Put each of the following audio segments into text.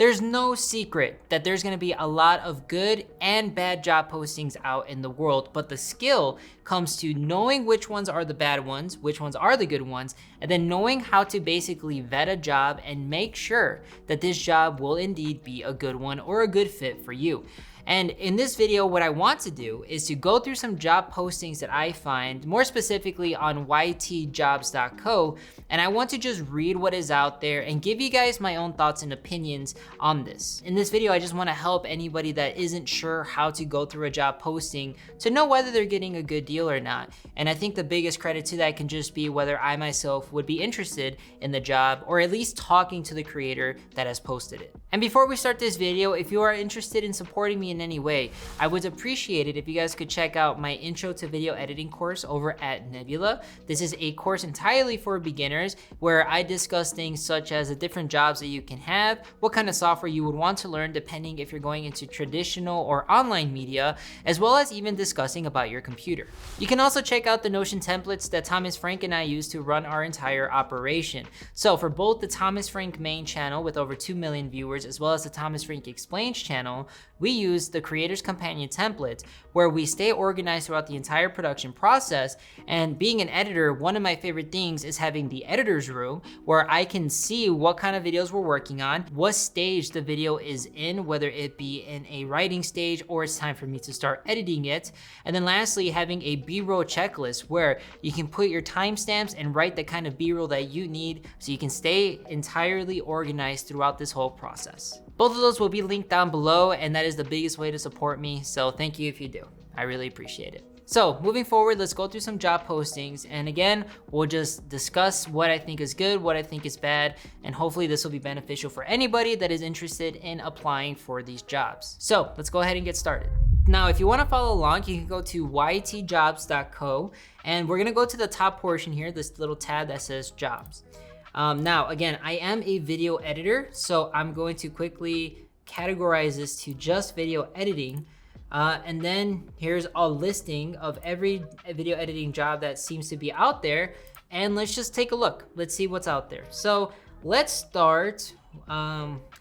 There's no secret that there's gonna be a lot of good and bad job postings out in the world, but the skill comes to knowing which ones are the bad ones, which ones are the good ones, and then knowing how to basically vet a job and make sure that this job will indeed be a good one or a good fit for you. And in this video, what I want to do is to go through some job postings that I find, more specifically on ytjobs.co, and I want to just read what is out there and give you guys my own thoughts and opinions on this. In this video, I just want to help anybody that isn't sure how to go through a job posting to know whether they're getting a good deal or not. And I think the biggest credit to that can just be whether I myself would be interested in the job, or at least talking to the creator that has posted it. And before we start this video, if you are interested in supporting me in any way, I would appreciate it if you guys could check out my intro to video editing course over at Nebula. This is a course entirely for beginners where I discuss things such as the different jobs that you can have, what kind of software you would want to learn depending if you're going into traditional or online media, as well as even discussing about your computer. You can also check out the Notion templates that Thomas Frank and I use to run our entire operation. So for both the Thomas Frank main channel with over 2 million viewers, as well as the Thomas Frank Explains channel, we use the Creator's Companion template where we stay organized throughout the entire production process. And being an editor, one of my favorite things is having the editor's room where I can see what kind of videos we're working on, what stage the video is in, whether it be in a writing stage or it's time for me to start editing it. And then lastly, having a B-roll checklist where you can put your timestamps and write the kind of B-roll that you need so you can stay entirely organized throughout this whole process. Both of those will be linked down below, and that is the biggest way to support me, so thank you if you do. I really appreciate it. So moving forward, let's go through some job postings, and again, we'll just discuss what I think is good, what I think is bad, and hopefully this will be beneficial for anybody that is interested in applying for these jobs. So let's go ahead and get started. Now, if you want to follow along, you can go to ytjobs.co, and we're gonna go to the top portion here, this little tab that says jobs. Now, again, I am a video editor, so I'm going to quickly categorize this to just video editing. And then here's a listing of every video editing job that seems to be out there. And let's just take a look. Let's see what's out there. So let's start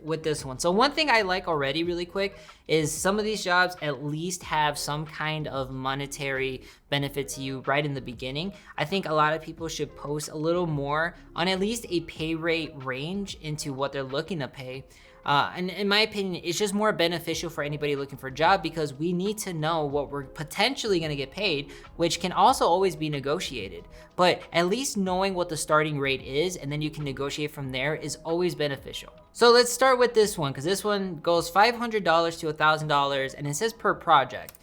with this one. So one thing I like already really quick is some of these jobs at least have some kind of monetary benefit to you right in the beginning. I think a lot of people should post a little more on at least a pay rate range into what they're looking to pay. And in my opinion, it's just more beneficial for anybody looking for a job because we need to know what we're potentially gonna get paid, which can also always be negotiated. But at least knowing what the starting rate is and then you can negotiate from there is always beneficial. So let's start with this one because this one goes $500 to $1,000 and it says per project.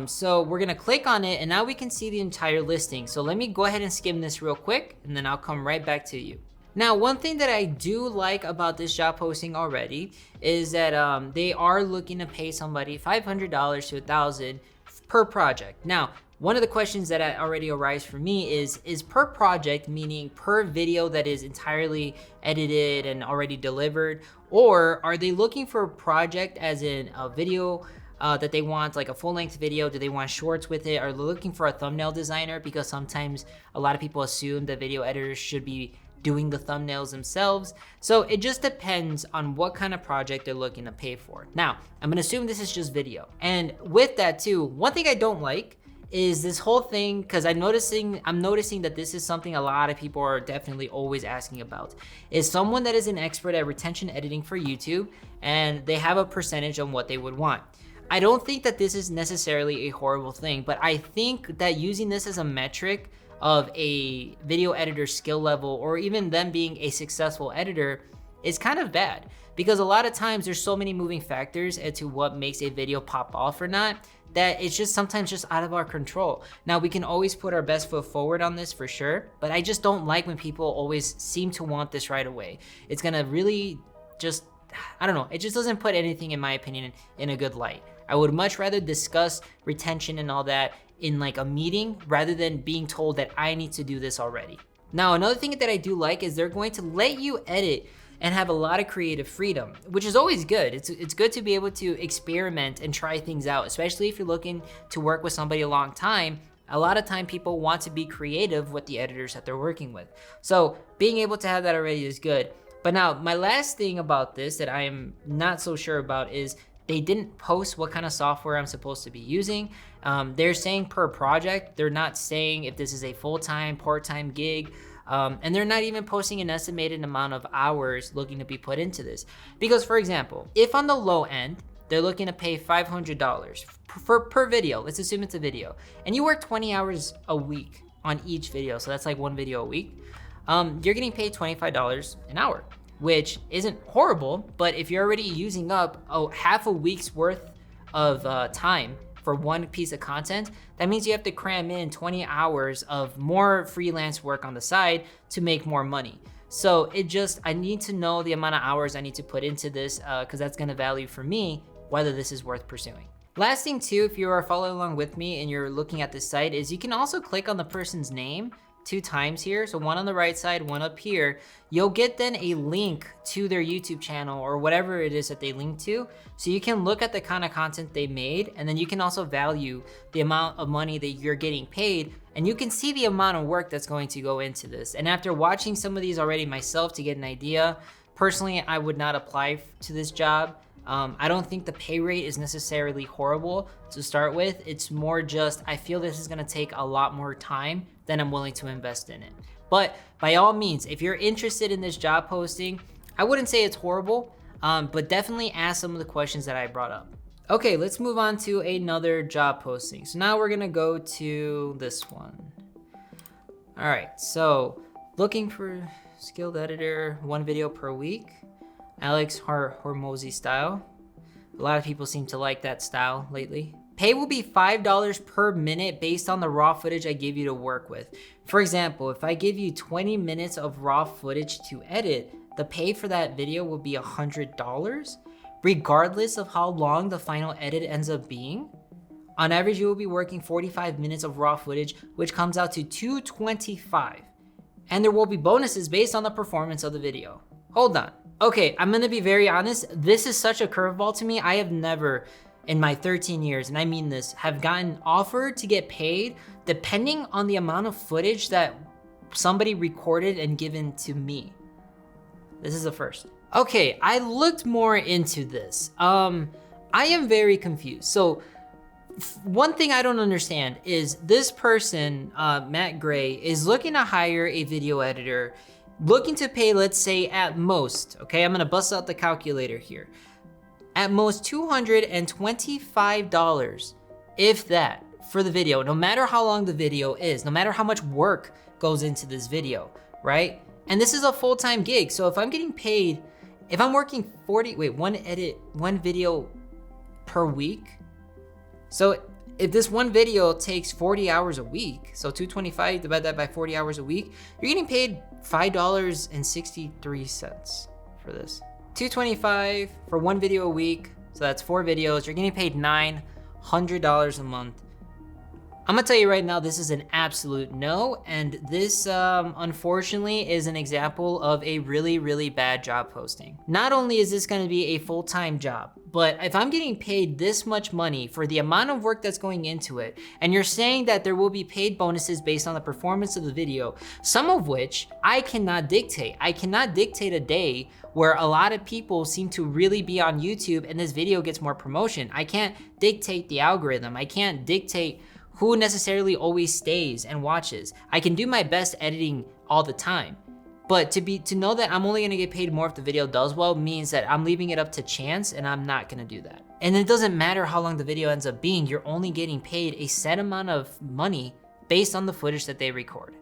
So we're gonna click on it and now we can see the entire listing. So let me go ahead and skim this real quick and then I'll come right back to you. Now, one thing that I do like about this job posting already is that they are looking to pay somebody $500 to $1,000 per project. Now, one of the questions that already arise for me is per project meaning per video that is entirely edited and already delivered, or are they looking for a project as in a video that they want, like a full-length video? Do they want shorts with it? Are they looking for a thumbnail designer? Because sometimes a lot of people assume that video editors should be doing the thumbnails themselves. So it just depends on what kind of project they're looking to pay for. Now, I'm gonna assume this is just video. And with that too, one thing I don't like is this whole thing, because I'm noticing that this is something a lot of people are definitely always asking about, is someone that is an expert at retention editing for YouTube, and they have a percentage on what they would want. I don't think that this is necessarily a horrible thing, but I think that using this as a metric of a video editor's skill level or even them being a successful editor is kind of bad, because a lot of times there's so many moving factors as to what makes a video pop off or not that it's just sometimes just out of our control. Now, we can always put our best foot forward on this for sure, but I just don't like when people always seem to want this right away. It's gonna really just, I don't know, it just doesn't put anything, in my opinion, in a good light. I would much rather discuss retention and all that in like a meeting rather than being told that I need to do this already. Now, another thing that I do like is they're going to let you edit and have a lot of creative freedom, which is always good. It's good to be able to experiment and try things out, especially if you're looking to work with somebody a long time. A lot of time people want to be creative with the editors that they're working with. So being able to have that already is good. But now, my last thing about this that I am not so sure about is they didn't post what kind of software I'm supposed to be using. They're saying per project. They're not saying if this is a full-time, part-time gig. And they're not even posting an estimated amount of hours looking to be put into this. Because for example, if on the low end, they're looking to pay $500 per video, let's assume it's a video, and you work 20 hours a week on each video, so that's like one video a week, you're getting paid $25 an hour, which isn't horrible, but if you're already using up half a week's worth of time for one piece of content, that means you have to cram in 20 hours of more freelance work on the side to make more money. So I need to know the amount of hours I need to put into this because that's gonna value for me whether this is worth pursuing. Last thing too, if you are following along with me and you're looking at this site, is you can also click on the person's name 2 times here. So one on the right side, one up here. You'll get then a link to their YouTube channel or whatever it is that they link to. So you can look at the kind of content they made, and then you can also value the amount of money that you're getting paid, and you can see the amount of work that's going to go into this. And after watching some of these already myself to get an idea, personally, I would not apply to this job. I don't think the pay rate is necessarily horrible to start with. It's more just, I feel this is gonna take a lot more time than I'm willing to invest in it. But by all means, if you're interested in this job posting, I wouldn't say it's horrible, but definitely ask some of the questions that I brought up. Okay, let's move on to another job posting. So now we're gonna go to this one. All right, so looking for skilled editor, 1 video per week. Alex Hormozy style. A lot of people seem to like that style lately. Pay will be $5 per minute based on the raw footage I give you to work with. For example, if I give you 20 minutes of raw footage to edit, the pay for that video will be $100, regardless of how long the final edit ends up being. On average, you will be working 45 minutes of raw footage, which comes out to $225. And there will be bonuses based on the performance of the video. Hold on. Okay, I'm gonna be very honest. This is such a curveball to me. I have never, in my 13 years, and I mean this, have gotten offered to get paid depending on the amount of footage that somebody recorded and given to me. This is the first. Okay, I looked more into this. I am very confused. So one thing I don't understand is this person, Matt Gray, is looking to hire a video editor, looking to pay, let's say at most, okay, I'm gonna bust out the calculator here. At most $225, if that, for the video, no matter how long the video is, no matter how much work goes into this video, right? And this is a full-time gig, so if I'm getting paid, if I'm working one video per week, so if this one video takes 40 hours a week, so 225, divide that by 40 hours a week, you're getting paid $5.63 for this. 225 for one video a week, so that's 4 videos. You're getting paid $900 a month. I'm gonna tell you right now, this is an absolute no, and this unfortunately is an example of a really, really bad job posting. Not only is this gonna be a full-time job, but if I'm getting paid this much money for the amount of work that's going into it, and you're saying that there will be paid bonuses based on the performance of the video, some of which I cannot dictate. I cannot dictate a day where a lot of people seem to really be on YouTube and this video gets more promotion. I can't dictate the algorithm. I can't dictate who necessarily always stays and watches. I can do my best editing all the time, but to know that I'm only gonna get paid more if the video does well means that I'm leaving it up to chance, and I'm not gonna do that. And it doesn't matter how long the video ends up being, you're only getting paid a set amount of money based on the footage that they record.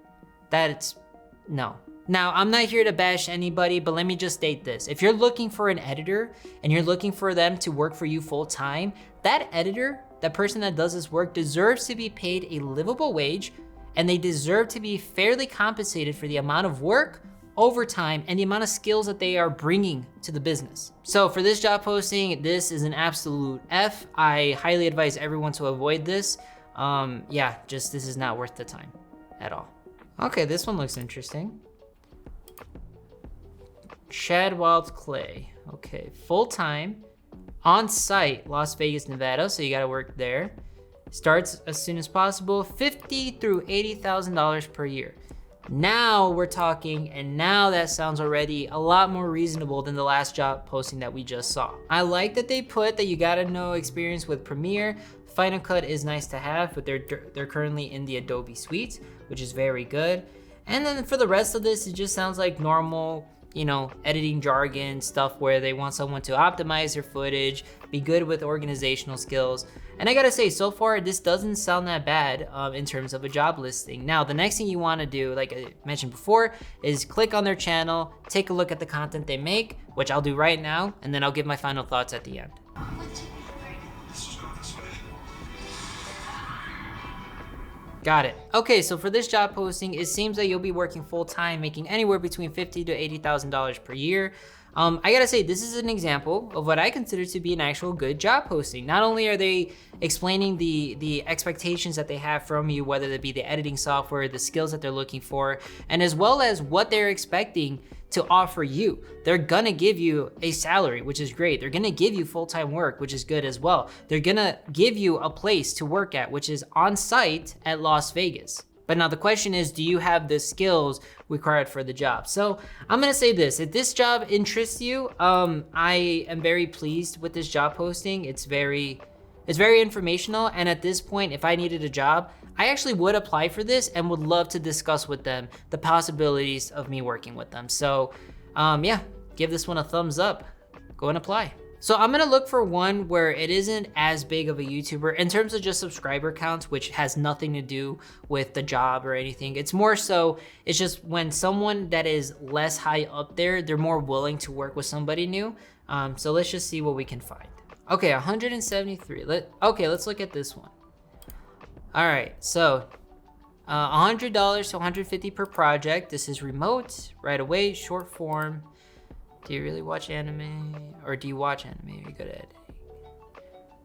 No. Now, I'm not here to bash anybody, but let me just state this. If you're looking for an editor and you're looking for them to work for you full time, that editor, that person that does this work, deserves to be paid a livable wage, and they deserve to be fairly compensated for the amount of work, overtime, and the amount of skills that they are bringing to the business. So for this job posting, this is an absolute F. I highly advise everyone to avoid this. This is not worth the time at all. Okay, this one looks interesting. Shadwild Clay. Okay, full-time, on-site, Las Vegas, Nevada, so you gotta work there. Starts as soon as possible, $50,000 through $80,000 per year. Now we're talking, and now that sounds already a lot more reasonable than the last job posting that we just saw. I like that they put that you gotta know experience with Premiere. Final Cut is nice to have, but they're currently in the Adobe suite, which is very good. And then for the rest of this, it just sounds like normal, you know, editing jargon stuff where they want someone to optimize their footage, be good with organizational skills. And I gotta say, so far, this doesn't sound that bad in terms of a job listing. Now, the next thing you wanna do, like I mentioned before, is click on their channel, take a look at the content they make, which I'll do right now, and then I'll give my final thoughts at the end. Got it. Okay, so for this job posting, it seems that you'll be working full-time, making anywhere between $50,000 to $80,000 per year. I gotta say, this is an example of what I consider to be an actual good job posting. Not only are they explaining the expectations that they have from you, whether it be the editing software, the skills that they're looking for, and as well as what they're expecting to offer you. They're gonna give you a salary, which is great. They're gonna give you full-time work, which is good as well. They're gonna give you a place to work at, which is on site at Las Vegas. But now the question is, do you have the skills required for the job? So I'm gonna say this, if this job interests you, I am very pleased with this job posting. It's very informational, and at this point, if I needed a job, I actually would apply for this and would love to discuss with them the possibilities of me working with them. So yeah, give this one a thumbs up. Go and apply. So I'm gonna look for one where it isn't as big of a YouTuber in terms of just subscriber counts, which has nothing to do with the job or anything. It's more so, it's just when someone that is less high up there, they're more willing to work with somebody new. So let's just see what we can find. Okay, 173. Let's look at this one. All right, so $100 to $150 per project. This is remote, right away, short form. Do you really watch anime? Or do you watch anime? Are you good at editing?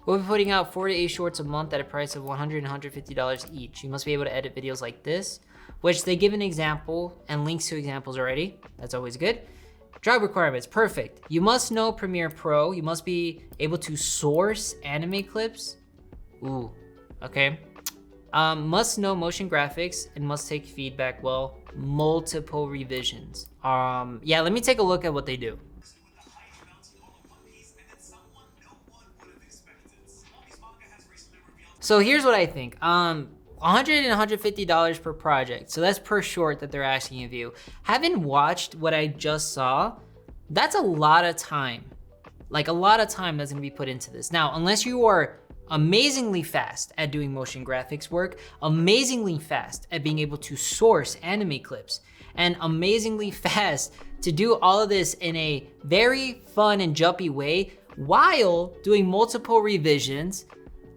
We'll be putting out 4 to 8 shorts a month at a price of $100 and $150 each. You must be able to edit videos like this, which they give an example and links to examples already. That's always good. Job requirements, perfect. You must know Premiere Pro. You must be able to source anime clips. Ooh, okay. Must know motion graphics and must take feedback well. Multiple revisions. Yeah, let me take a look at what they do. So here's what I think. $100 and $150 per project. So that's per short that they're asking of you. Having watched what I just saw, that's a lot of time. Like a lot of time that's gonna be put into this. Now, unless you are amazingly fast at doing motion graphics work, amazingly fast at being able to source anime clips, and amazingly fast to do all of this in a very fun and jumpy way while doing multiple revisions,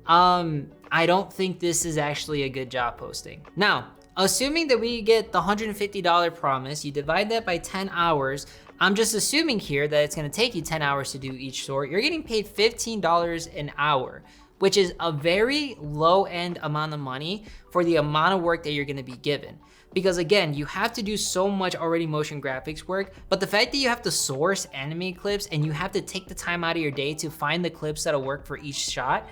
I don't think this is actually a good job posting. Now, assuming that we get the $150 promise, you divide that by 10 hours, I'm just assuming here that it's gonna take you 10 hours to do each sort. You're getting paid $15 an hour, which is a very low end amount of money for the amount of work that you're gonna be given. Because again, you have to do so much already motion graphics work, but the fact that you have to source anime clips and you have to take the time out of your day to find the clips that'll work for each shot,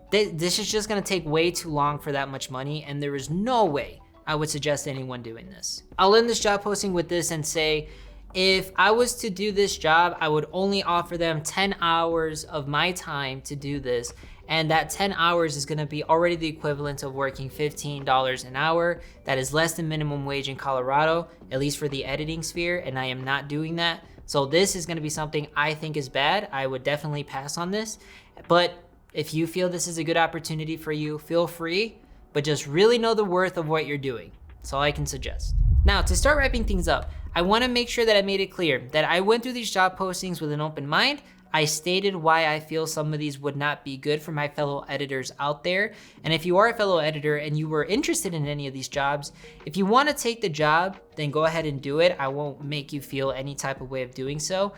this is just gonna take way too long for that much money, and there is no way I would suggest anyone doing this. I'll end this job posting with this and say, if I was to do this job, I would only offer them 10 hours of my time to do this. And that 10 hours is gonna be already the equivalent of working $15 an hour. That is less than minimum wage in Colorado, at least for the editing sphere, and I am not doing that. So this is gonna be something I think is bad. I would definitely pass on this. But if you feel this is a good opportunity for you, feel free, but just really know the worth of what you're doing. That's all I can suggest. Now, to start wrapping things up, I wanna make sure that I made it clear that I went through these job postings with an open mind. I stated why I feel some of these would not be good for my fellow editors out there. And if you are a fellow editor and you were interested in any of these jobs, if you wanna take the job, then go ahead and do it. I won't make you feel any type of way of doing so.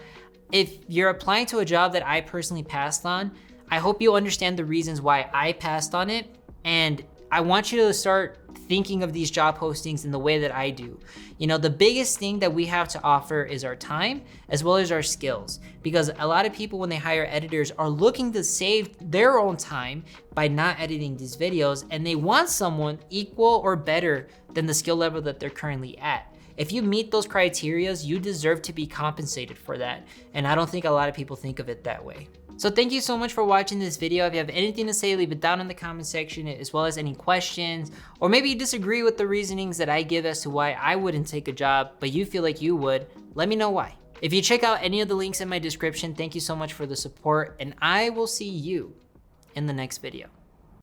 If you're applying to a job that I personally passed on, I hope you understand the reasons why I passed on it. And I want you to start thinking of these job postings in the way that I do. You know, the biggest thing that we have to offer is our time as well as our skills, because a lot of people when they hire editors are looking to save their own time by not editing these videos, and they want someone equal or better than the skill level that they're currently at. If you meet those criterias, you deserve to be compensated for that. And I don't think a lot of people think of it that way. So thank you so much for watching this video. If you have anything to say, leave it down in the comment section, as well as any questions, or maybe you disagree with the reasonings that I give as to why I wouldn't take a job, but you feel like you would, let me know why. If you check out any of the links in my description, thank you so much for the support, and I will see you in the next video.